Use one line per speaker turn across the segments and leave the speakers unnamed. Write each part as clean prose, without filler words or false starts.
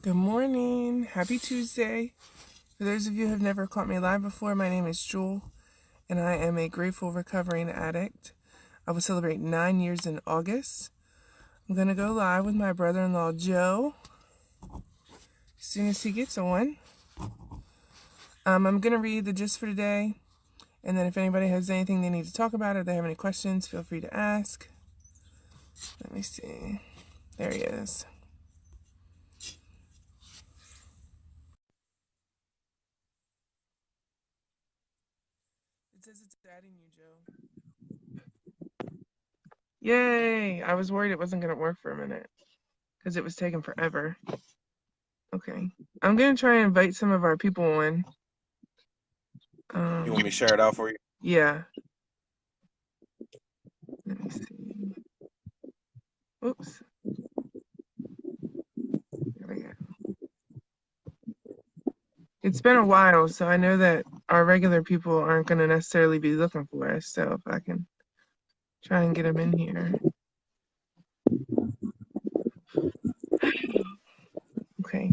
Good morning. Happy Tuesday. For those of you who have never caught me live before, my name is Jewel, and I am a grateful recovering addict. I will celebrate 9 years in August. I'm going to go live with my brother-in-law, Joe, as soon as he gets on. I'm going to read the gist for today, and then if anybody has anything they need to talk about or they have any questions, feel free to ask. Let me see. There he is. It says it's adding you, Joe. Yay! I was worried it wasn't going to work for a minute because it was taking forever. Okay. I'm going to try and invite some of our people in.
You want me to share it out for you?
Yeah. Let me see. Oops. There we go. It's been a while, so I know that our regular people aren't going to necessarily be looking for us. So if I can try and get them in here. Okay.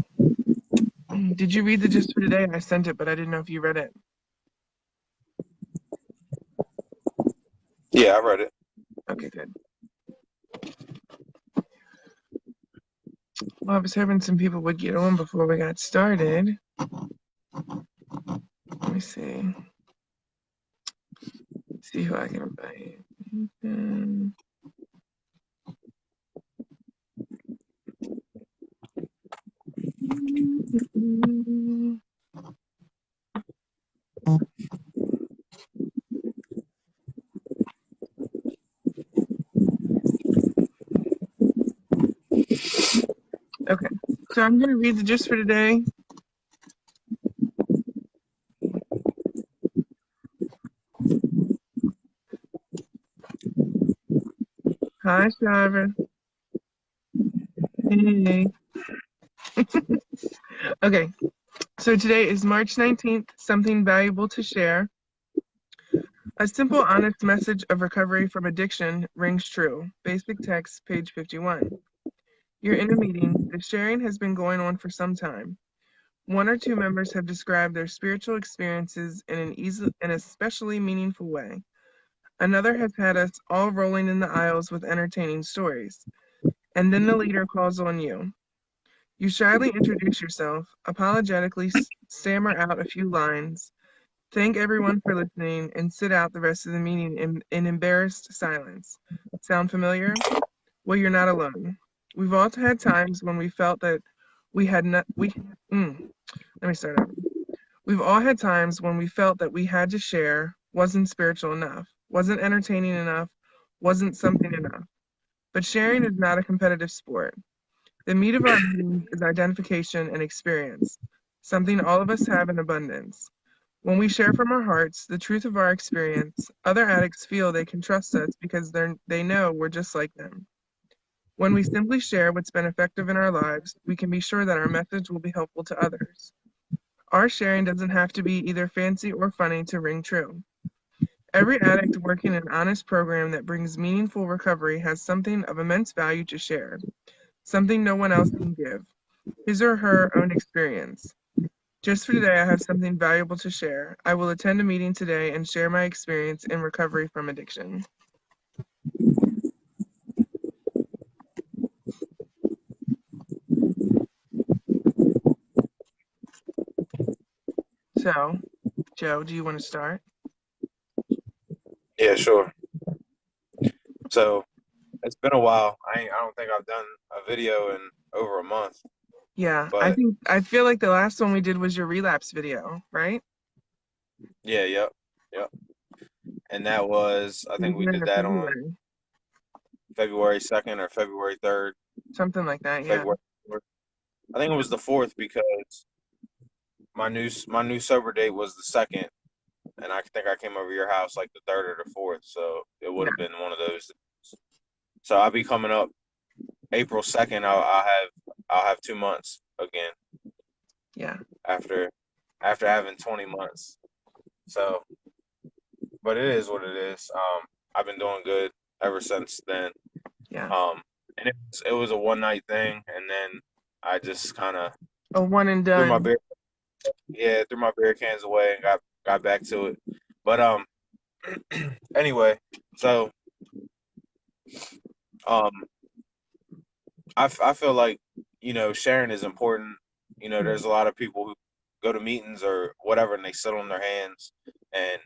Did you read the gist for today? I sent it, but I didn't know if you read it.
Yeah, I read it.
Okay, good. Well, I was hoping some people would get on before we got started. Let me see. See who I can invite. Okay, so I'm going to read the gist for today. Hi, Shara. Hey. Okay, so today is March 19th, something valuable to share. A simple, honest message of recovery from addiction rings true. Basic text, page 51. You're in a meeting. The sharing has been going on for some time. One or two members have described their spiritual experiences in an especially meaningful way. Another has had us all rolling in the aisles with entertaining stories. And then the leader calls on you. You shyly introduce yourself, apologetically stammer out a few lines, thank everyone for listening, and sit out the rest of the meeting in embarrassed silence. Sound familiar? Well, you're not alone. We've all had times when we felt that we had not, let me start over. We've all had times when we felt that we had to share, wasn't spiritual enough, wasn't entertaining enough, wasn't something enough. But sharing is not a competitive sport. The meat of our meetings is identification and experience, something all of us have in abundance. When we share from our hearts the truth of our experience, other addicts feel they can trust us because they know we're just like them. When we simply share what's been effective in our lives, we can be sure that our message will be helpful to others. Our sharing doesn't have to be either fancy or funny to ring true. Every addict working an honest program that brings meaningful recovery has something of immense value to share, something no one else can give, his or her own experience. Just for today, I have something valuable to share. I will attend a meeting today and share my experience in recovery from addiction. So, Joe, do you want to start?
Yeah, sure. So it's been a while. I don't think I've done a video in over a month,
Yeah,
but
I feel like the last one we did was your relapse video, right?
yeah, yep. And that was, I
It was
think we
the end
did
of
that on
February,
February 2nd or February 3rd,
something like that. Yeah,
February 4th. I think it was the 4th because my new sober date was the 2nd, and I think I came over your house like the 3rd or the 4th, so it would
yeah,
have been one of those. So I'll be coming up April 2nd. I'll have 2 months again
yeah,
after having 20 months. So, but it is what it is. I've been doing good ever since then.
yeah,
Um, and it was a one night thing, and then I just kind of
A one and
threw my
done.
beer, yeah, threw my beer cans away and got back to it. But anyway, so um, I feel like sharing is important. There's a lot of people who go to meetings or whatever and they sit on their hands, and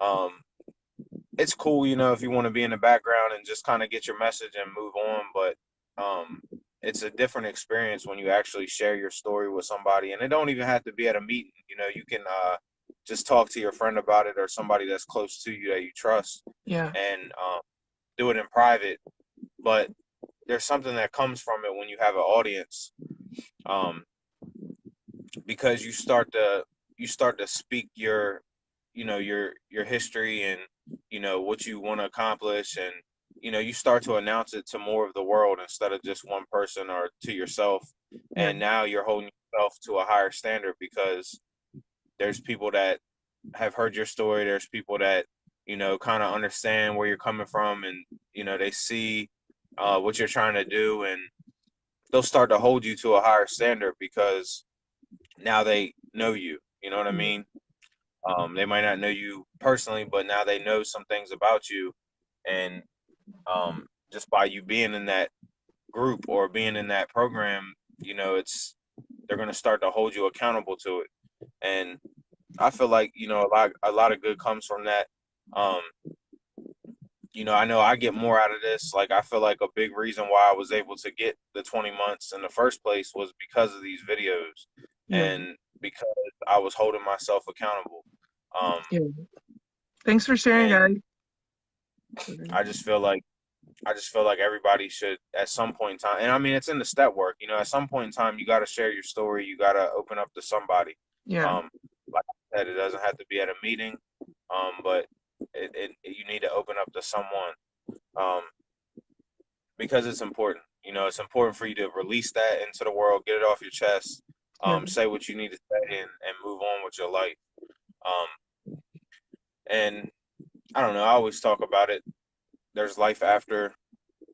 um, it's cool, if you want to be in the background and just kind of get your message and move on. But um, it's a different experience when you actually share your story with somebody, and it don't even have to be at a meeting. You can just talk to your friend about it or somebody that's close to you that you trust,
Yeah.
and do it in private. But there's something that comes from it when you have an audience, um, because you start to speak your history and what you want to accomplish, and you start to announce it to more of the world instead of just one person or to yourself.
Yeah.
And now you're holding yourself to a higher standard because there's people that have heard your story. There's people that kind of understand where you're coming from, and they see what you're trying to do, and they'll start to hold you to a higher standard because now they know you. You know what I
Yeah.
mean? They might not know you personally, but now they know some things about you, and just by you being in that group or being in that program, it's they're gonna start to hold you accountable to it. And I feel like a lot of good comes from that. Um, I know I get more out of this. Like I feel like a big reason why I was able to get the 20 months in the first place was because of these videos,
Yeah.
and because I was holding myself accountable. Um,
Yeah. Thanks for sharing,
and
guys.
I just feel like everybody should at some point in time, and I mean it's in the step work. At some point in time, you got to share your story. You got to open up to somebody.
Yeah.
Um, like I said, it doesn't have to be at a meeting, but you need to open up to someone, um, because it's important. It's important for you to release that into the world, get it off your chest,
Yeah.
say what you need to say, and move on with your life. And I don't know. I always talk about it. There's life after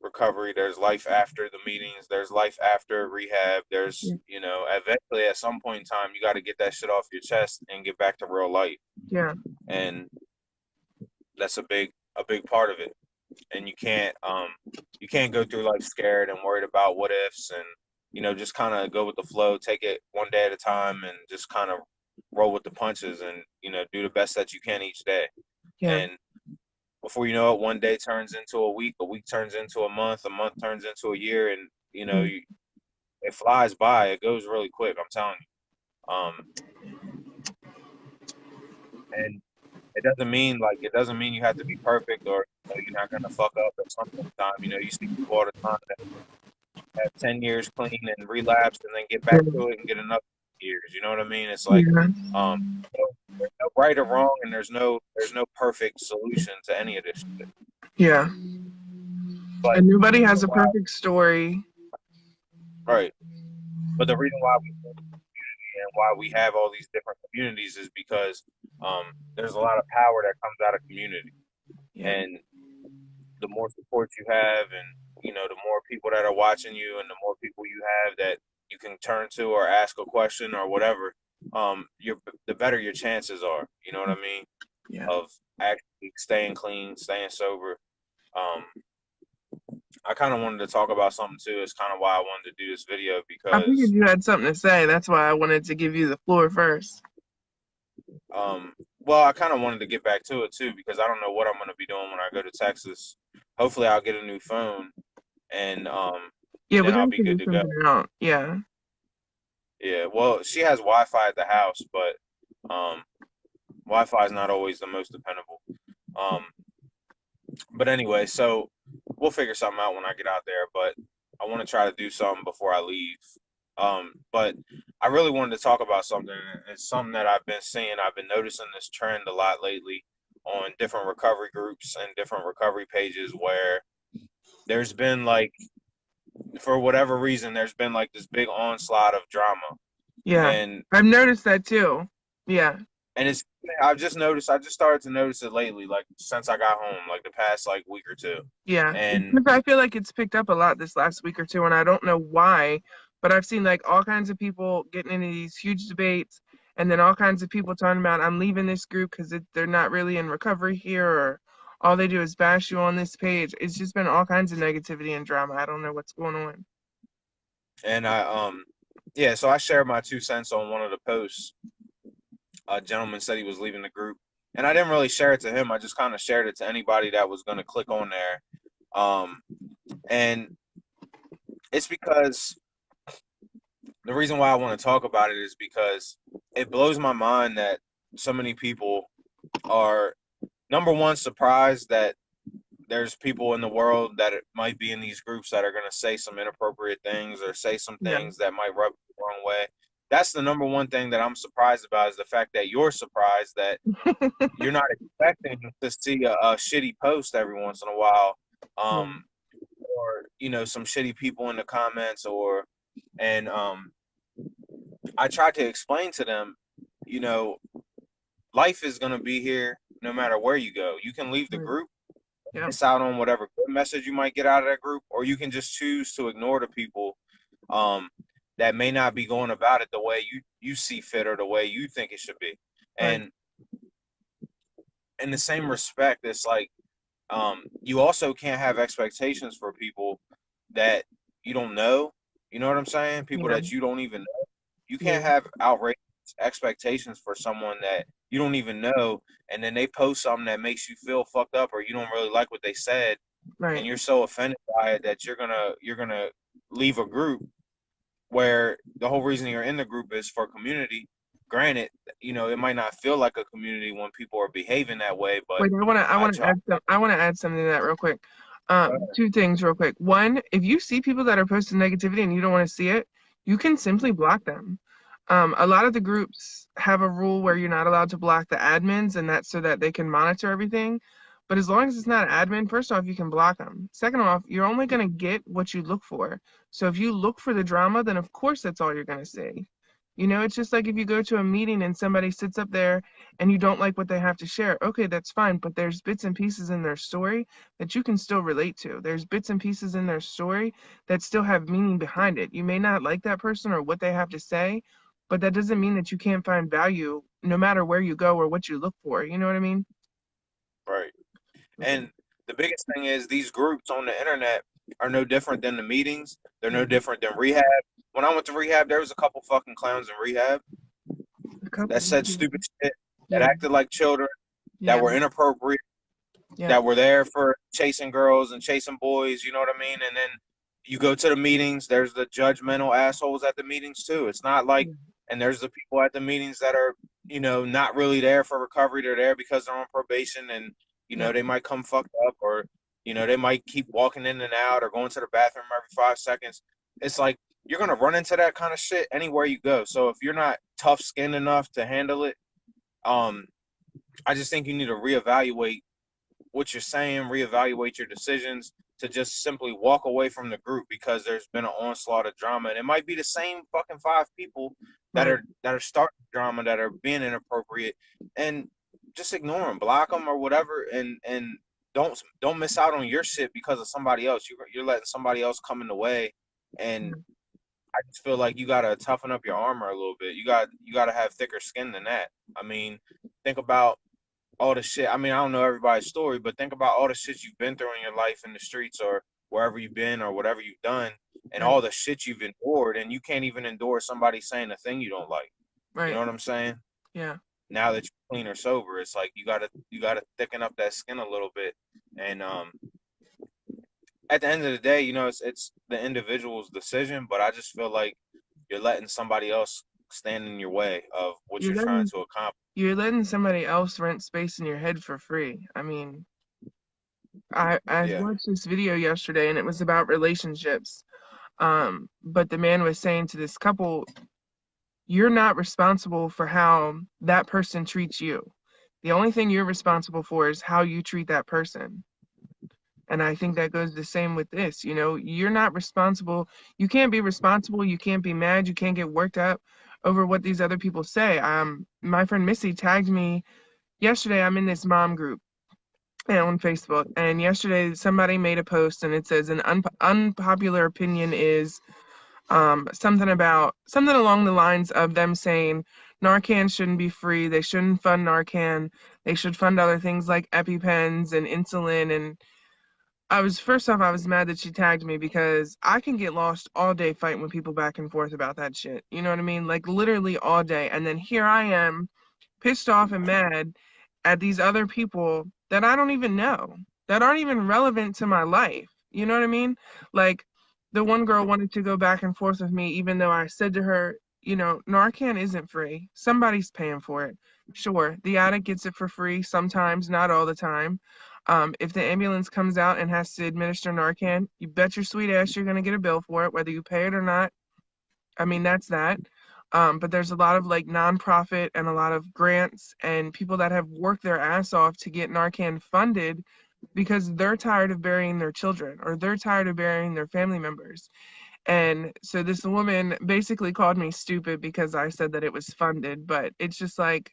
recovery. There's life after the meetings. There's life after rehab. There's,
Yeah.
eventually at some point in time, you got to get that shit off your chest and get back to real life.
Yeah.
And that's a big part of it. And you can't go through life scared and worried about what ifs, and, just kind of go with the flow, take it one day at a time, and just kind of roll with the punches, and, do the best that you can each day.
Yeah.
And before you know it, one day turns into a week turns into a month turns into a year, and
Mm.
it flies by. It goes really quick. I'm telling you. And it doesn't mean you have to be perfect, or you're not gonna fuck up at some point in time. You see people all the time that have 10 years clean and relapse, and then get back to it and get another years. You know what I mean? It's like,
Yeah.
um, there's no right or wrong, and there's no perfect solution to any of this shit.
Yeah.
But
And nobody
the
has
reason
a
why,
perfect story.
right? But the reason why we and why we have all these different communities is because there's a lot of power that comes out of community,
Yeah.
and the more support you have, and the more people that are watching you, and the more people you have that you can turn to or ask a question or whatever, the better your chances are. You know what I mean?
Yeah.
Of actually staying clean, staying sober. Um, I kind of wanted to talk about something too. It's kind of why I wanted to do this video
I figured
because
you had something to say. That's why I wanted to give you the floor first.
well, I kind of wanted to get back to it too because I don't know what I'm going to be doing when I go to Texas. Hopefully, I'll get a new phone, and
Yeah, we
then I'll
gotta
be good
figure
to go.
something out. Yeah.
Yeah, well, she has Wi-Fi at the house, but Wi-Fi is not always the most dependable. Um, but anyway, so we'll figure something out when I get out there. But I want to try to do something before I leave. But I really wanted to talk about something. It's something that I've been seeing. I've been noticing this trend a lot lately on different recovery groups and different recovery pages where there's been like, for whatever reason, there's been like this big onslaught of drama.
Yeah.
And
I've noticed that too. Yeah.
and I just started to notice it lately, like since I got home, like the past like week or two.
Yeah.
And
Because I feel like it's picked up a lot this last week or two, and I don't know why, But I've seen like all kinds of people getting into these huge debates, and then all kinds of people talking about I'm leaving this group because they're not really in recovery here, or all they do is bash you on this page. It's just been all kinds of negativity and drama. I don't know what's going on.
And yeah, so I shared my 2 cents on one of the posts. A gentleman said he was leaving the group, and I didn't really share it to him. I just kind of shared it to anybody that was going to click on there. And it's because the reason why I want to talk about it is because it blows my mind that so many people are, number one, surprised that there's people in the world that might be in these groups that are going to say some inappropriate things or say some
Yeah.
things that might rub you the wrong way. That's the number one thing that I'm surprised about, is the fact that you're surprised that you're not expecting to see a shitty post every once in a while,
Yeah.
or some shitty people in the comments, and I tried to explain to them, you know, life is gonna be here no matter where you go. You can leave the
Right.
group,
Yeah.
miss out on whatever good message you might get out of that group, or you can just choose to ignore the people um, that may not be going about it the way you see fit or the way you think it should be.
Right.
And in the same respect, it's like you also can't have expectations for people that you don't know. You know what I'm saying? People
Yeah.
that you don't even know. You
Yeah.
can't have outrageous expectations for someone that you don't even know, and then they post something that makes you feel fucked up, or you don't really like what they said, and
Right.
you're so offended by it that you're gonna leave a group where the whole reason you're in the group is for community. Granted, it might not feel like a community when people are behaving that way, but
Wait, I
I
want to
try.
add I want to add something to that real quick. Two things real quick. One, if you see people that are posting negativity and you don't want to see it, you can simply block them. A lot of the groups have a rule where you're not allowed to block the admins, and that's so that they can monitor everything. But as long as it's not an admin, first off, you can block them. Second off, you're only going to get what you look for. So if you look for the drama, then of course that's all you're going to see. It's just like if you go to a meeting and somebody sits up there and you don't like what they have to share, okay, that's fine. But there's bits and pieces in their story that you can still relate to. There's bits and pieces in their story that still have meaning behind it. You may not like that person or what they have to say, but that doesn't mean that you can't find value no matter where you go or what you look for. You know what I mean?
Right.
Yeah.
And the biggest thing is these groups on the internet are no different than the meetings. They're no
Yeah.
different than rehab. When I went to rehab, there was a couple fucking clowns in rehab
A couple.
that said stupid shit, that
Yeah.
acted like children, that
Yeah.
were inappropriate,
Yeah.
that were there for chasing girls and chasing boys, you know what I mean? And then you go to the meetings, there's the judgmental assholes at the meetings too. It's not like,
Yeah.
and there's the people at the meetings that are, not really there for recovery. They're there because they're on probation, and,
Yeah.
they might come fucked up, or, they might keep walking in and out or going to the bathroom every 5 seconds. It's like, you're going to run into that kind of shit anywhere you go. So if you're not tough skinned enough to handle it, um, I just think you need to reevaluate what you're saying, reevaluate your decisions, to just simply walk away from the group because there's been an onslaught of drama, and it might be the same fucking 5 people that
Right.
are starting drama, that are being inappropriate, and just ignore them, block them, or whatever, and don't miss out on your shit because of somebody else. You're letting somebody else come in the way, and
Yeah.
I just feel like you gotta toughen up your armor a little bit. You gotta have thicker skin than that. I mean, think about all the shit. I mean, I don't know everybody's story, but think about all the shit you've been through in your life in the streets, or wherever you've been, or whatever you've done, and
Right.
all the shit you've endured, and you can't even endure somebody saying a thing you don't like. You know
Right.
what I'm saying?
Yeah.
Now that you're clean or sober, it's like you gotta thicken up that skin a little bit. And at the end of the day, it's the individual's decision, but I just feel like you're letting somebody else stand in your way of what
You're
you're trying
letting
to accomplish.
you're letting somebody else rent space in your head for free. I mean, I
Yeah.
watched this video yesterday and it was about relationships. But the man was saying to this couple, you're not responsible for how that person treats you. The only thing you're responsible for is how you treat that person. And I think that goes the same with this. You're not responsible. You can't be responsible. You can't be mad. You can't get worked up over what these other people say. My friend Missy tagged me yesterday. I'm in this mom group on Facebook, and yesterday somebody made a post and it says an unpopular opinion is Something along the lines of them saying Narcan shouldn't be free. They shouldn't fund Narcan. They should fund other things like EpiPens and insulin. And first off, I was mad that she tagged me because I can get lost all day fighting with people back and forth about that shit. You know what I mean? Like literally all day. And then here I am, pissed off and mad at these other people that I don't even know, that aren't even relevant to my life. You know what I mean? Like the one girl wanted to go back and forth with me, even though I said to her, Narcan isn't free. Somebody's paying for it. Sure, the addict gets it for free sometimes, not all the time. If the ambulance comes out and has to administer Narcan, you bet your sweet ass you're going to get a bill for it, whether you pay it or not. I mean, that's that. But there's a lot of like nonprofit and a lot of grants and people that have worked their ass off to get Narcan funded because they're tired of burying their children or they're tired of burying their family members. And so this woman basically called me stupid because I said that it was funded, but it's just like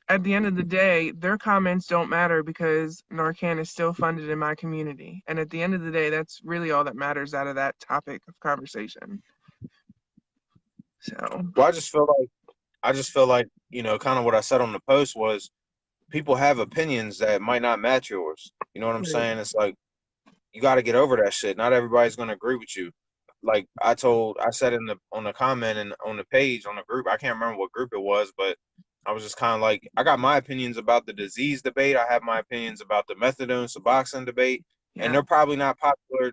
at the end of the day, their comments don't matter because Narcan is still funded in my community. And at the end of the day, that's really all that matters out of that topic of conversation. So,
Well, I just feel like, kind of what I said on the post was people have opinions that might not match yours. You know what I'm
right,
saying? It's like you got to get over that shit. Not everybody's going to agree with you. Like I said on the comment and on the page on the group, I can't remember what group it was, but I was just kind of like, I got my opinions about the disease debate. I have my opinions about the methadone Suboxone debate, and
yeah,
they're probably not popular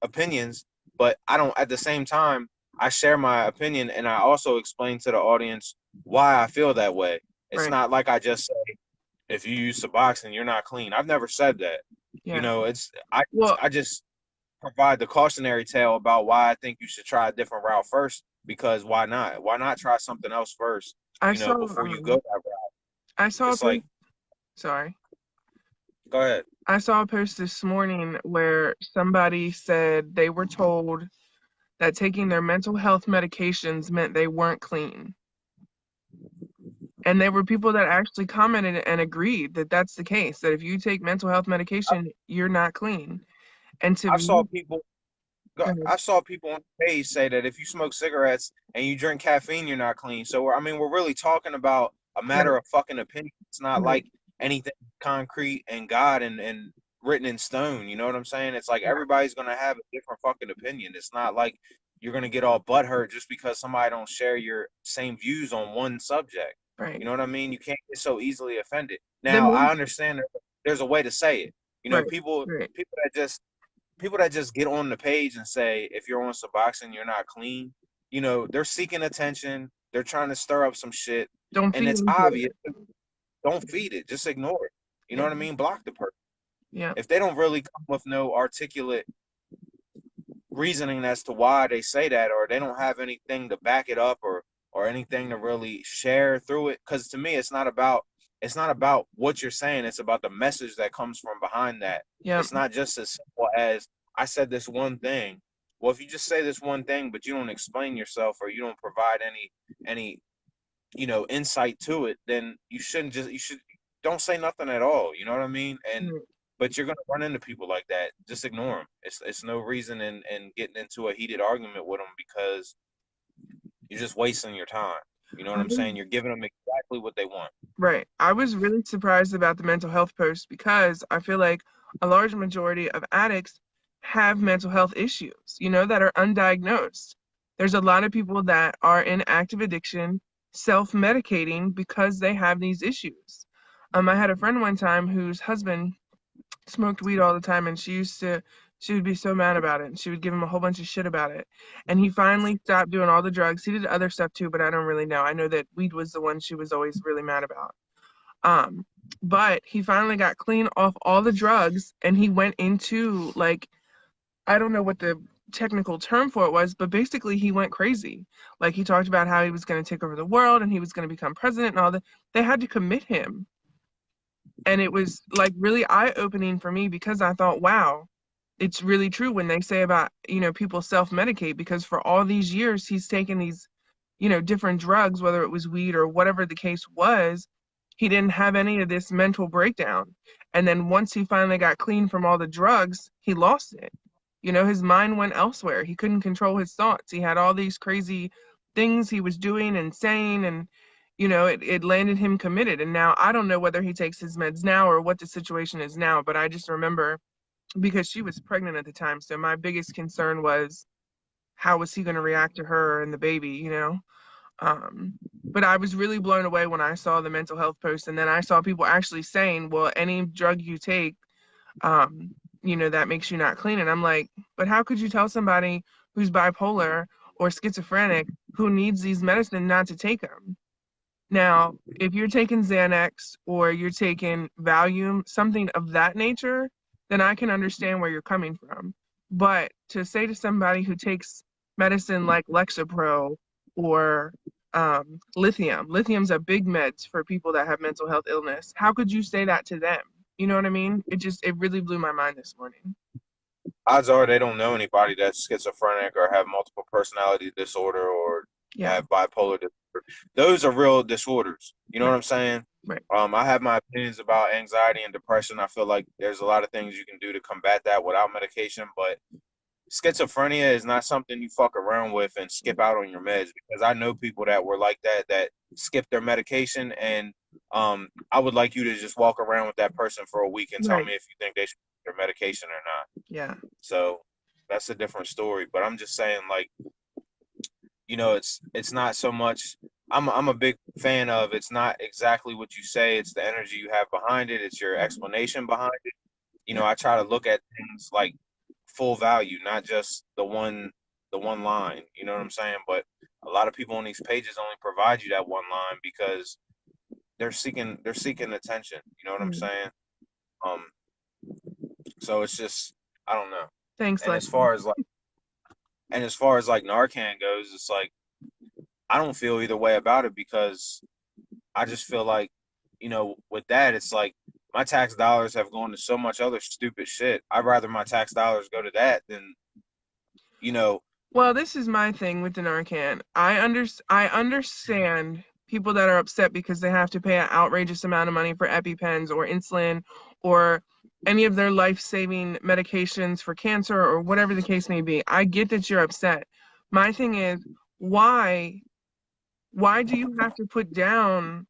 opinions, but I don't, at the same time, I share my opinion and I also explain to the audience why I feel that way. It's
right,
not like I just say, if you use Suboxone, you're not clean. I've never said that.
yeah. Well,
I just provide the cautionary tale about why I think you should try a different route first. Because why not? Why not try something else first?
I saw
Before you go that route.
I saw a
It's like,
post, sorry.
go ahead.
I saw a post this morning where somebody said they were told that taking their mental health medications meant they weren't clean. And there were people that actually commented and agreed that that's the case, that if you take mental health medication, you're not clean. And to
I saw
me,
people
go ahead.
I saw people on the page say that if you smoke cigarettes and you drink caffeine, you're not clean. So I mean, we're really talking about a matter
Right,
of fucking opinion. It's not
right,
like anything concrete and God and written in stone. You know what I'm saying? It's like
yeah,
everybody's gonna have a different fucking opinion. It's not like you're gonna get all butthurt just because somebody don't share your same views on one subject. You
right.
know what I mean? You can't get so easily offended.
The
Now I
main,
understand there's a way to say it.
right,
People
right.
people that just people that just get on the page and say if you're on Suboxone you're not clean, they're seeking attention. They're trying to stir up some shit,
Don't
and
feed
it's
into
obvious.
it.
Don't feed it. Just ignore it. You know
Yeah,
what I mean? Block the person.
yeah.
If they don't really come with no articulate reasoning as to why they say that, or they don't have anything to back it up, or anything to really share through it, because to me it's not about what you're saying. It's about the message that comes from behind that.
Yeah,
It's not just as simple as I said this one thing. Well, if you just say this one thing but you don't explain yourself, or you don't provide any insight to it, then you should don't say nothing at all. You know what I mean? And
right.
but you're gonna run into people like that. Just ignore them. It's no reason in getting into a heated argument with them, because you're just wasting your time. You know what
I
I'm
was
saying? You're giving them exactly what they want.
Right. I was really surprised about the mental health post because I feel like a large majority of addicts have mental health issues, that are undiagnosed. There's a lot of people that are in active addiction, self-medicating because they have these issues. I had a friend one time whose husband smoked weed all the time and she would be so mad about it and she would give him a whole bunch of shit about it. And he finally stopped doing all the drugs. He did other stuff too, but I don't really know. I know that weed was the one she was always really mad about. Um, but he finally got clean off all the drugs and he went into like I don't know what the technical term for it was, but basically he went crazy. Like he talked about how he was going to take over the world and he was going to become president and all that. They had to commit him. And it was like really eye-opening for me because I thought, wow, it's really true when they say about, people self-medicate because for all these years he's taken these, different drugs, whether it was weed or whatever the case was, he didn't have any of this mental breakdown. And then once he finally got clean from all the drugs, he lost it. You know, his mind went elsewhere. He couldn't control his thoughts. He had all these crazy things he was doing and saying, and it landed him committed. And now I don't know whether he takes his meds now or what the situation is now, but I just remember because she was pregnant at the time. So my biggest concern was how was he going to react to her and the baby. Um, but I was really blown away when I saw the mental health post, and then I saw people actually saying, well, any drug you take, um, that makes you not clean. And I'm like, but how could you tell somebody who's bipolar or schizophrenic who needs these medicine not to take them? Now, if you're taking Xanax or you're taking Valium, something of that nature, then I can understand where you're coming from. But to say to somebody who takes medicine like Lexapro or lithium's a big meds for people that have mental health illness. How could you say that to them? You know what I mean? It really blew my mind this morning.
Odds are they don't know anybody that's schizophrenic or have multiple personality disorder or
Yeah,
have bipolar disorder. Those are real disorders. You know what
right,
I'm saying?
right.
I have my opinions about anxiety and depression. I feel like there's a lot of things you can do to combat that without medication, but schizophrenia is not something you fuck around with and skip out on your meds, because I know people that were like that skip their medication, and I would like you to just walk around with that person for a week and tell
Right.
me if you think they should take their medication or not.
Yeah.
So that's a different story. But I'm just saying, like, it's not so much. I'm a big fan of, it's not exactly what you say, it's the energy you have behind it, it's your
Mhm.
explanation behind it.
Yeah.
I try to look at things like full value, not just the one line. You know what I'm saying? But a lot of people on these pages only provide you that one line because they're seeking attention. You know what I'm
Mhm.
saying? Um, so it's just, I don't know.
Thanks,
And as
Leslie.
far as like Narcan goes, it's like I don't feel either way about it, because I just feel like, with that, it's like my tax dollars have gone to so much other stupid shit. I'd rather my tax dollars go to that than, you know,
Well, this is my thing with the Narcan. I understand people that are upset because they have to pay an outrageous amount of money for EpiPens or insulin or any of their life-saving medications for cancer or whatever the case may be. I get that you're upset. My thing is, why why do you have to put down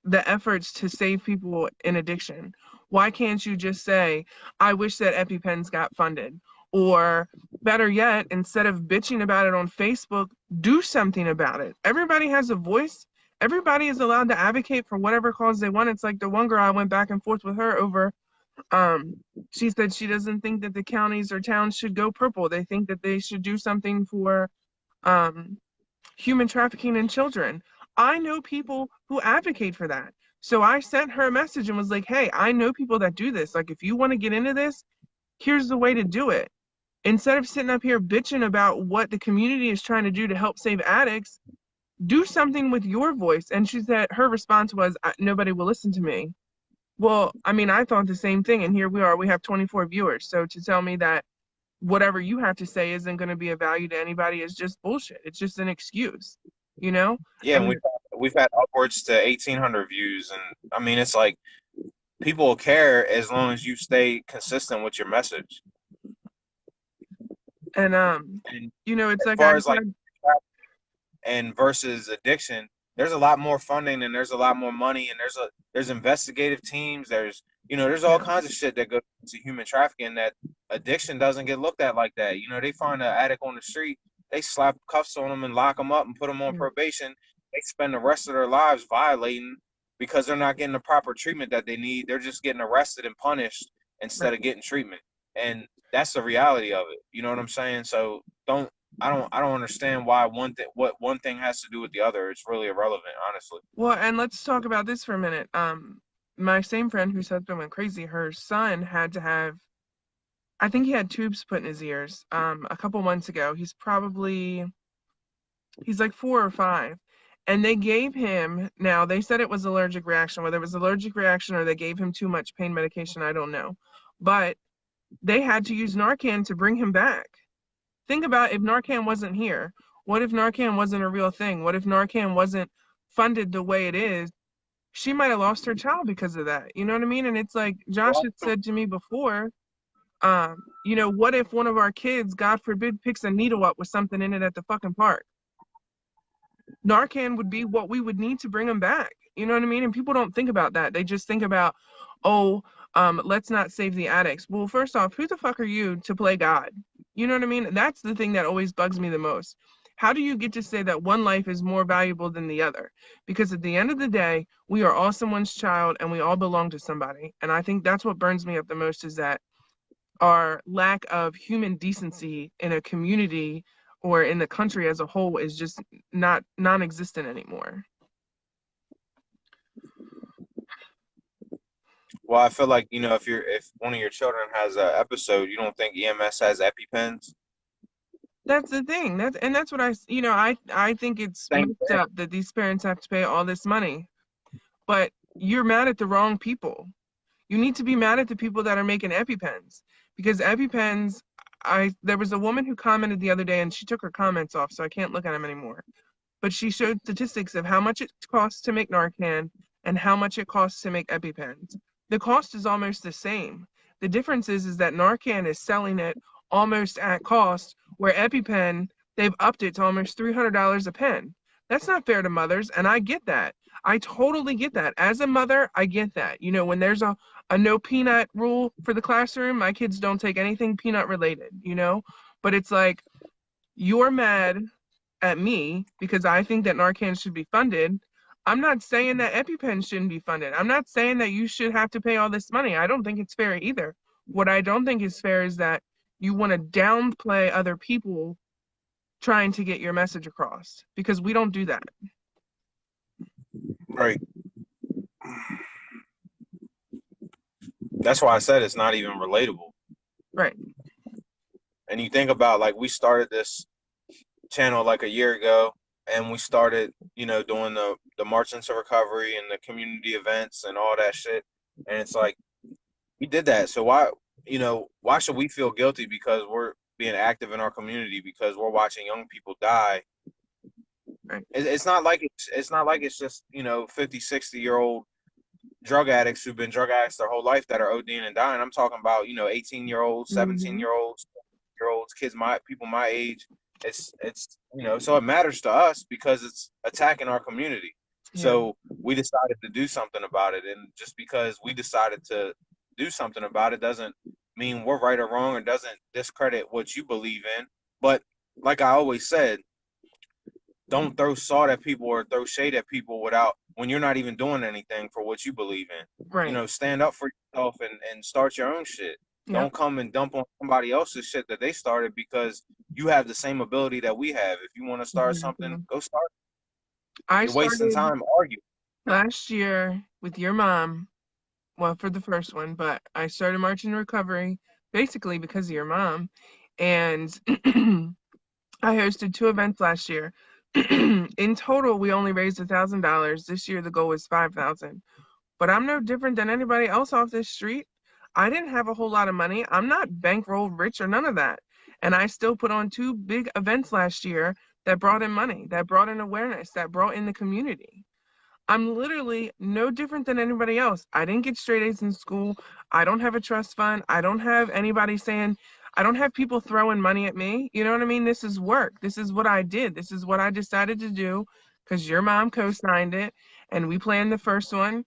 the efforts to save people in addiction? Why can't you just say, I wish that EpiPens got funded? Or better yet, instead of bitching about it on Facebook, do something about it. Everybody has a voice. Everybody is allowed to advocate for whatever cause they want. It's like the one girl I went back and forth with her over. Um, she said she doesn't think that the counties or towns should go purple. They think that they should do something for um, human trafficking in children. I know people who advocate for that. So I sent her a message and was like, hey, I know people that do this. Like, if you want to get into this, here's the way to do it. Instead of sitting up here bitching about what the community is trying to do to help save addicts, do something with your voice. And she said her response was, nobody will listen to me. Well, I mean, I thought the same thing. And here we are, we have 24 viewers. So to tell me that whatever you have to say isn't going to be of value to anybody is just bullshit. It's just an excuse, you know?
yeah, and
And
we've had upwards to 1,800 views, and I mean, it's like people will care as long as you stay consistent with your message.
and
And
it's
as
like I
far as like
said,
and versus addiction, there's a lot more funding and there's a lot more money, and there's investigative teams, there's all
yeah,
kinds of shit that goes into human trafficking that addiction doesn't get looked at like that. They find an addict on the street, they slap cuffs on them and lock them up and put them on
yeah,
probation. They spend the rest of their lives violating because they're not getting the proper treatment that they need. They're just getting arrested and punished instead
right.
of getting treatment. And that's the reality of it. You know what I'm saying? So I don't understand why one thing has to do with the other. It's really irrelevant, honestly.
Well, and let's talk about this for a minute. My same friend whose husband went crazy, her son had to have, I think he had tubes put in his ears, a couple months ago. He's like 4 or 5. And they gave him, now they said it was allergic reaction, whether it was allergic reaction or they gave him too much pain medication, I don't know. But they had to use Narcan to bring him back. Think about if Narcan wasn't here. What if Narcan wasn't a real thing? What if Narcan wasn't funded the way it is? She might have lost her child because of that. You know what I mean? And it's like Josh
Well,
had said to me before, You know, what if one of our kids, God forbid, picks a needle up with something in it at the fucking park? Narcan would be what we would need to bring them back. You know what I mean? And people don't think about that. They just think about, oh, let's not save the addicts. Well, first off, who the fuck are you to play God? You know what I mean? That's the thing that always bugs me the most. How do you get to say that one life is more valuable than the other? Because at the end of the day, we are all someone's child and we all belong to somebody. And I think that's what burns me up the most, is that our lack of human decency in a community or in the country as a whole is just not non-existent anymore.
Well, I feel like, if one of your children has an episode, you don't think EMS has EpiPens?
That's the thing. That's what I think it's
Same
messed
thing.
up that these parents have to pay all this money. But you're mad at the wrong people. You need to be mad at the people that are making EpiPens, because EpiPens, I there was a woman who commented the other day and she took her comments off, so I can't look at them anymore. But she showed statistics of how much it costs to make Narcan and how much it costs to make EpiPens. The cost is almost the same. The difference is that Narcan is selling it almost at cost, where EpiPen, they've upped it to almost $300 a pen. That's not fair to mothers, and I get that. I totally get that. As a mother, I get that. You know, when there's a no peanut rule for the classroom, my kids don't take anything peanut related, you know? But it's like, you're mad at me because I think that Narcan should be funded. I'm not saying that EpiPen shouldn't be funded. I'm not saying that you should have to pay all this money. I don't think it's fair either. What I don't think is fair is that you want to downplay other people trying to get your message across, because we don't do that.
Right. That's why I said it's not even relatable.
Right.
And you think about, like, we started this channel like a year ago, and we started, doing the Marching to Recovery and the community events and all that shit. And it's like, we did that. So why should we feel guilty because we're being active in our community, because we're watching young people die?
Right.
It's not like it's just 50, 60-year-old drug addicts who've been drug addicts their whole life that are ODing and dying. I'm talking about 18-year-olds,
Mm-hmm.
17-year-olds, kids people my age. It's so it matters to us because it's attacking our community.
Yeah.
So we decided to do something about it, and just because we decided to do something about it doesn't mean we're right or wrong, or doesn't discredit what you believe in. But like I always said, don't throw salt at people or throw shade at people when you're not even doing anything for what you believe in.
Right.
Stand up for yourself and start your own shit.
Yep.
Don't come and dump on somebody else's shit that they started because you have the same ability that we have. If you want to start something,
Exactly.
go start.
I
You're wasting
started
time arguing.
last year with your mom, well, for the first one, but I started Marching Recovery basically because of your mom. And I hosted 2 events last year. In total, we only raised $1,000. This year, the goal was 5,000. But I'm no different than anybody else off this street. I didn't have a whole lot of money. I'm not bankrolled rich or none of that. And I still put on 2 big events last year that brought in money, that brought in awareness, that brought in the community. I'm literally no different than anybody else. I didn't get straight A's in school. I don't have a trust fund. I don't have anybody saying, I don't have people throwing money at me. You know what I mean? This is work. This is what I did. This is what I decided to do because your mom co-signed it and we planned the first one.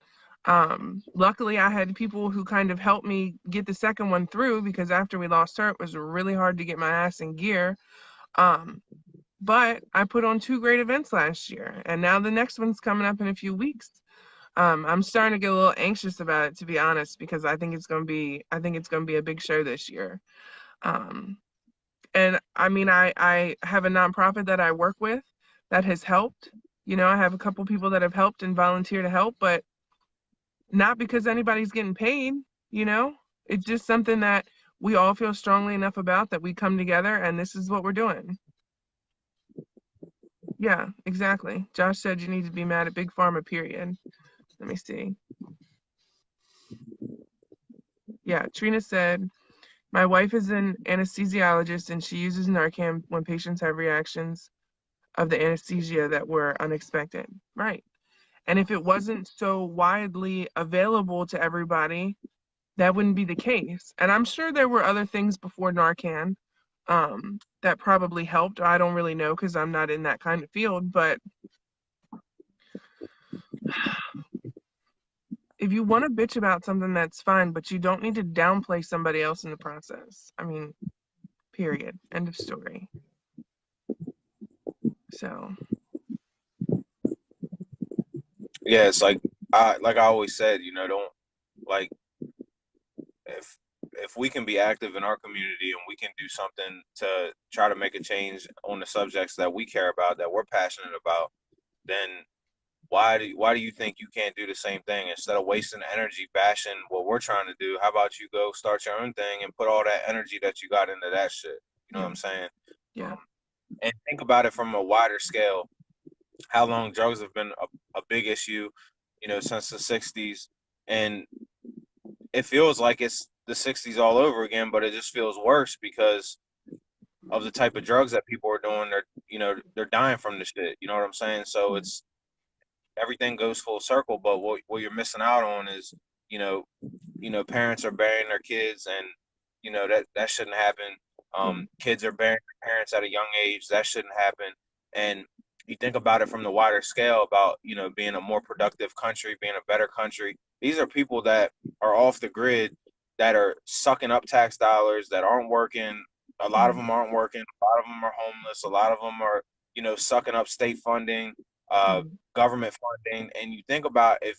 Luckily, I had people who kind of helped me get the second one through, because after we lost her, it was really hard to get my ass in gear. Um, but I put on 2 great events last year, and now the next one's coming up in a few weeks. I'm starting to get a little anxious about it, to be honest, because I think it's gonna be a big show this year. Um, and I mean, I have a nonprofit that I work with that has helped. You know, I have a couple people that have helped and volunteer to help, but not because anybody's getting paid. You know, it's just something that we all feel strongly enough about that we come together, and this is what we're doing. Yeah, exactly. Josh said you need to be mad at Big Pharma, period. Let me see. Yeah, Trina said, my wife is an anesthesiologist and she uses Narcan when patients have reactions of the anesthesia that were unexpected. Right. And if it wasn't so widely available to everybody, that wouldn't be the case. And I'm sure there were other things before Narcan that probably helped. I don't really know because I'm not in that kind of field, but if you want to bitch about something, that's fine, but you don't need to downplay somebody else in the process. I mean, period. End of story. So,
Yeah, it's like I always said, don't like if we can be active in our community and we can do something to try to make a change on the subjects that we care about, that we're passionate about, then why do you think you can't do the same thing? Instead of wasting energy bashing what we're trying to do, how about you go start your own thing and put all that energy that you got into that shit? You know what
yeah,
I'm saying?
yeah.
Um, and think about it from a wider scale. How long drugs have been a big issue, since the 60s. And it feels like it's the 60s all over again, but it just feels worse because of the type of drugs that people are doing. They're dying from the shit. You know what I'm saying? So
Mm,
it's everything goes full circle. But what you're missing out on is, you know, parents are burying their kids, and that shouldn't happen.
mm,
Kids are burying their parents at a young age. That shouldn't happen. And you think about it from the wider scale about being a more productive country, being a better country. These are people that are off the grid, that are sucking up tax dollars, that aren't working. A lot of
mm,
them aren't working. A lot of them are homeless. A lot of them are sucking up state funding, uh,
mm,
government funding. And you think about if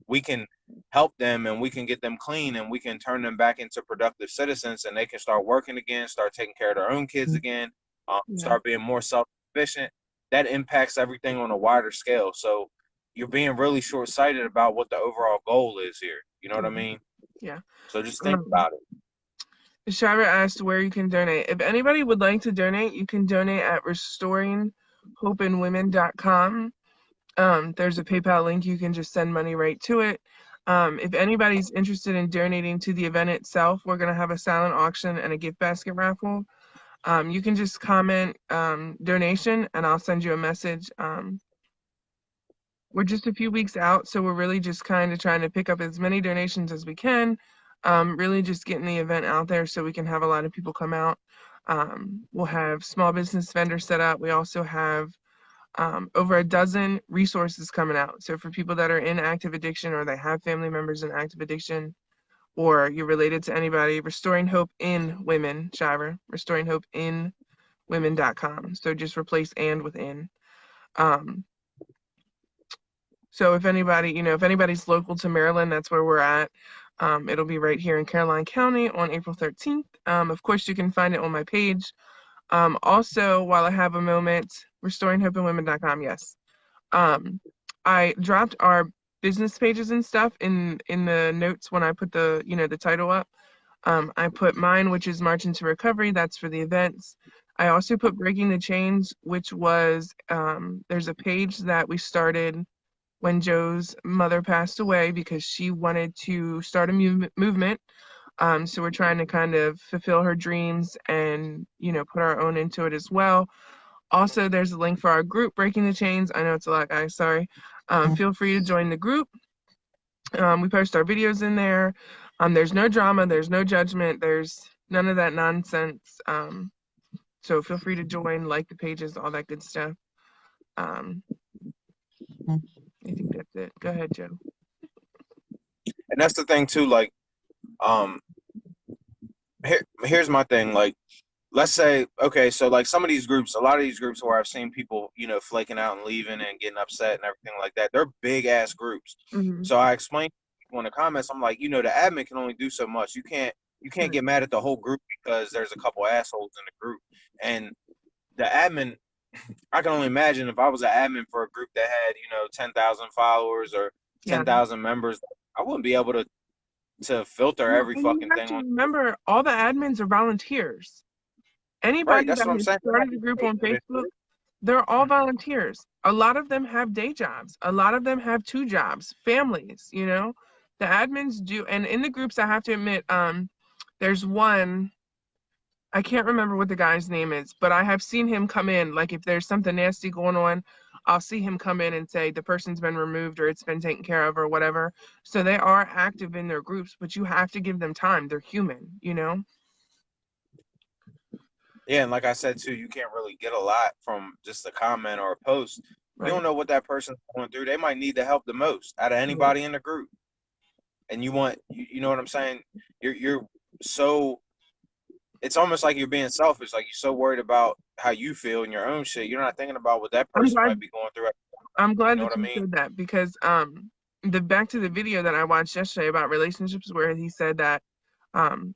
we can help them and we can get them clean and we can turn them back into productive citizens and they can start working again, start taking care of their own kids again,
yeah,
start being more self-sufficient, that impacts everything on a wider scale. So you're being really short-sighted about what the overall goal is here. You know what I
yeah,
mean?
yeah.
So just think
Um,
about it.
Shara asked where you can donate. If anybody would like to donate, you can donate at restoringhopeandwomen.com. There's a PayPal link. You can just send money right to it. If anybody's interested in donating to the event itself, we're going to have a silent auction and a gift basket raffle. You can just comment donation and I'll send you a message. We're just a few weeks out, so we're really just kind of trying to pick up as many donations as we can. Really just getting the event out there so we can have a lot of people come out. We'll have small business vendors set up. We also have over a dozen resources coming out. So for people that are in active addiction or they have family members in active addiction, or you're related to anybody, Restoring Hope in Women, Shiver, restoringhopeinwomen.com. So just replace and with in. Um, so if anybody, if anybody's local to Maryland, that's where we're at. It'll be right here in Caroline County on April 13th. Of course, you can find it on my page. Also, while I have a moment, restoringhopeandwomen.com, yes. Um, I dropped our business pages and stuff in the notes when I put the title up. I put mine, which is March into Recovery. That's for the events. I also put Breaking the Chains, which was there's a page that we started when Joe's mother passed away because she wanted to start a movement. So we're trying to kind of fulfill her dreams and put our own into it as well. Also, there's a link for our group, Breaking the Chains. I know it's a lot, guys. Sorry. Feel free to join the group. We post our videos in there. There's no drama. There's no judgment. There's none of that nonsense. So feel free to join, like the pages, all that good stuff. Um, I think that's it. Go ahead, Joe.
And that's the thing too, like, um, here's my thing. Like, let's say, okay, so like some of these groups, a lot of these groups where I've seen people, flaking out and leaving and getting upset and everything like that, they're big ass groups.
Mm-hmm.
So I explained to people in the comments, I'm like, the admin can only do so much. You can't
Right.
get mad at the whole group because there's a couple assholes in the group. And the admin, I can only imagine if I was an admin for a group that had, 10,000 followers or
Yeah.
10,000 members, I wouldn't be able to filter
Well,
every
and you
fucking
have
thing
to
on.
remember, all the admins are volunteers.
Right,
Anybody
that's
that
what I'm
has
saying. They're not
started a
getting
group
paid
on
for this
Facebook,
shit.
they're all volunteers. A lot of them have day jobs. A lot of them have two jobs, families. The admins do, and in the groups, I have to admit, there's one, I can't remember what the guy's name is, but I have seen him come in, like if there's something nasty going on, I'll see him come in and say the person's been removed or it's been taken care of or whatever. So they are active in their groups, but you have to give them time. They're human, you know?
Yeah, and like I said too, you can't really get a lot from just a comment or a post. You
Right.
don't know what that person's going through. They might need the help the most out of
Right.
anybody in the group. And you know what I'm saying? You're so it's almost like you're being selfish. Like you're so worried about how you feel in your own shit. You're not thinking about what that
I'm
person
glad
might be going through.
I'm
You
glad
know
that
what I
you
mean?
said that because the back to the video that I watched yesterday about relationships where he said that um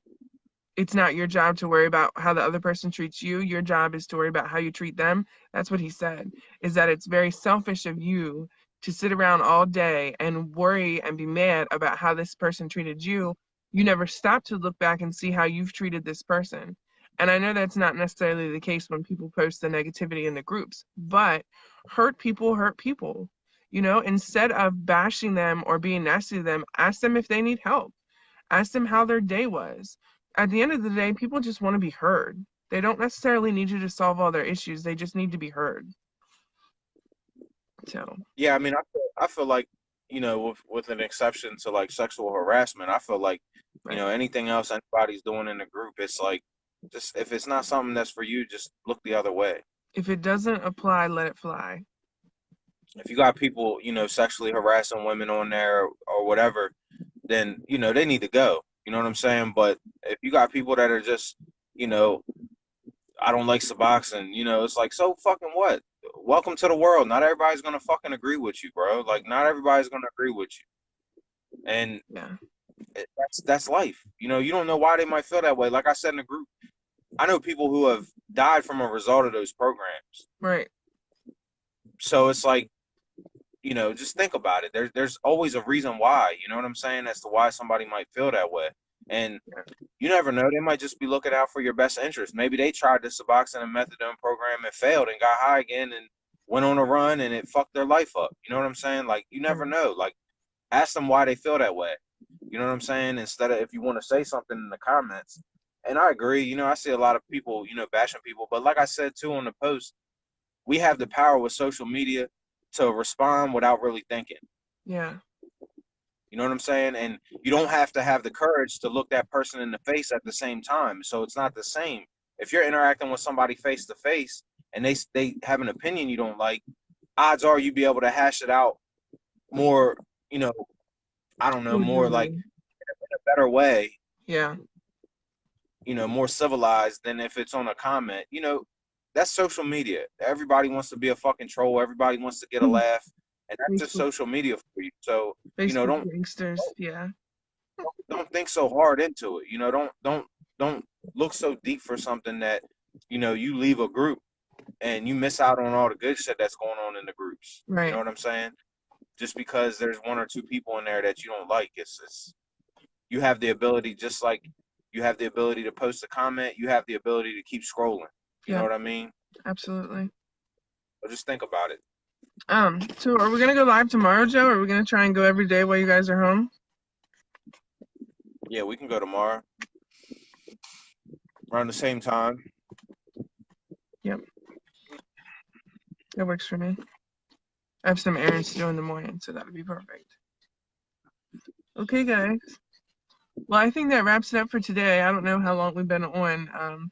it's not your job to worry about how the other person treats you. Your job is to worry about how you treat them. That's what he said, is that it's very selfish of you to sit around all day and worry and be mad about how this person treated you. You never stop to look back and see how you've treated this person. And I know that's not necessarily the case when people post the negativity in the groups, but hurt people hurt people. You know, instead of bashing them or being nasty to them, ask them if they need help. Ask them how their day was. At the end of the day, people just want to be heard. They don't necessarily need you to solve all their issues. They just need to be heard. So,
Yeah, I mean, I feel like, with an exception to like sexual harassment, I feel like,
right.
anything else anybody's doing in the group, it's like, just if it's not something that's for you, just look the other way.
If it doesn't apply, let it fly.
If you got people, sexually harassing women on there or whatever, then, they need to go. You know what I'm saying? But if you got people that are just, you know, I don't like Suboxone, it's like, so fucking what? Welcome to the world. Not everybody's gonna fucking agree with you, bro. Like, not everybody's gonna agree with you. And
Yeah.
that's life. You don't know why they might feel that way. Like I said in the group, I know people who have died from a result of those programs.
Right.
So it's like, just think about it. There's always a reason why, you know what I'm saying, as to why somebody might feel that way. And
Yeah.
you never know. They might just be looking out for your best interest. Maybe they tried the Suboxone and Methadone program and failed and got high again and went on a run and it fucked their life up. You know what I'm saying? Like, you never
Right.
know. Like, ask them why they feel that way. You know what I'm saying? Instead of, if you want to say something in the comments. And I agree. I see a lot of people, bashing people. But like I said too on the post, we have the power with social media to respond without really thinking.
Yeah.
You know what I'm saying? And you don't have to have the courage to look that person in the face at the same time. So it's not the same. If you're interacting with somebody face to face and they have an opinion you don't like, odds are you be able to hash it out more, you know, I don't know, more like
Cordially.
in a better way,
Yeah.
more civilized than if it's on a comment. That's social media. Everybody wants to be a fucking troll. Everybody wants to get a laugh. And that's just
Facebook.
social media for you. So,
Facebook
don't
gangsters. Yeah.
don't think so hard into it. Don't look so deep for something that you leave a group and you miss out on all the good shit that's going on in the groups. You know
Right.
what I'm saying? Just because there's one or two people in there that you don't like, it's you have the ability, just like you have the ability to post a comment, you have the ability to keep scrolling. You know
Yeah.
what I mean?
Absolutely.
So just think about it.
So are we gonna go live tomorrow, Joe? Or are we gonna try and go every day while you guys are home?
Yeah, we can go tomorrow around the same time.
Yep. That works for me. I have some errands to do in the morning, so that would be perfect. Okay, guys. Well, I think that wraps it up for today. I don't know how long we've been on,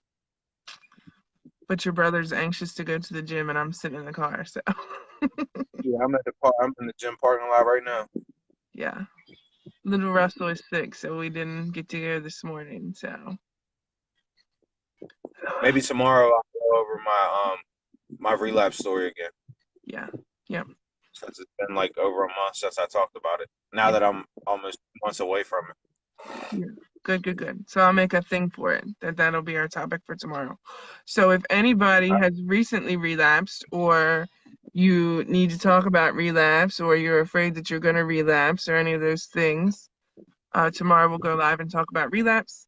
but your brother's anxious to go to the gym, and I'm sitting in the car. So,
Yeah, I'm in the gym parking lot right now.
yeah. Little Russell is sick, so we didn't get to go this morning. So,
Maybe tomorrow I'll go over my relapse story again,
yeah. Yep.
since it's been like over a month since I talked about it. Now
Yeah.
that I'm almost months away from it.
Yeah. Good, good, good. So I'll make a thing for it. That'll be our topic for tomorrow. So if anybody has recently relapsed or you need to talk about relapse or you're afraid that you're going to relapse or any of those things, tomorrow we'll go live and talk about relapse.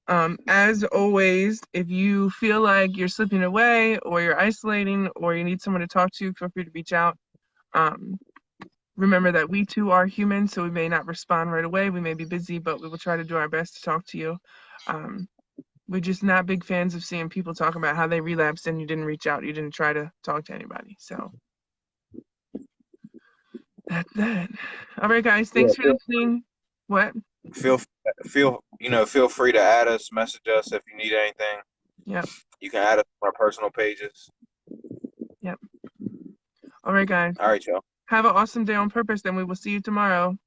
As always, if you feel like you're slipping away or you're isolating or you need someone to talk to, feel free to reach out. Um, Remember that we too are human, so we may not respond right away. We may be busy, but we will try to do our best to talk to you. Um, we're just not big fans of seeing people talk about how they relapsed and you didn't reach out, you didn't try to talk to anybody. So that's that. All right, guys.
Yeah,
Thanks for listening. What?
feel feel free to add us, message us if you need anything.
Yep.
You can add us on our personal pages.
Yep. All right, guys.
All right, y'all.
Have an awesome day on purpose, and we will see you tomorrow.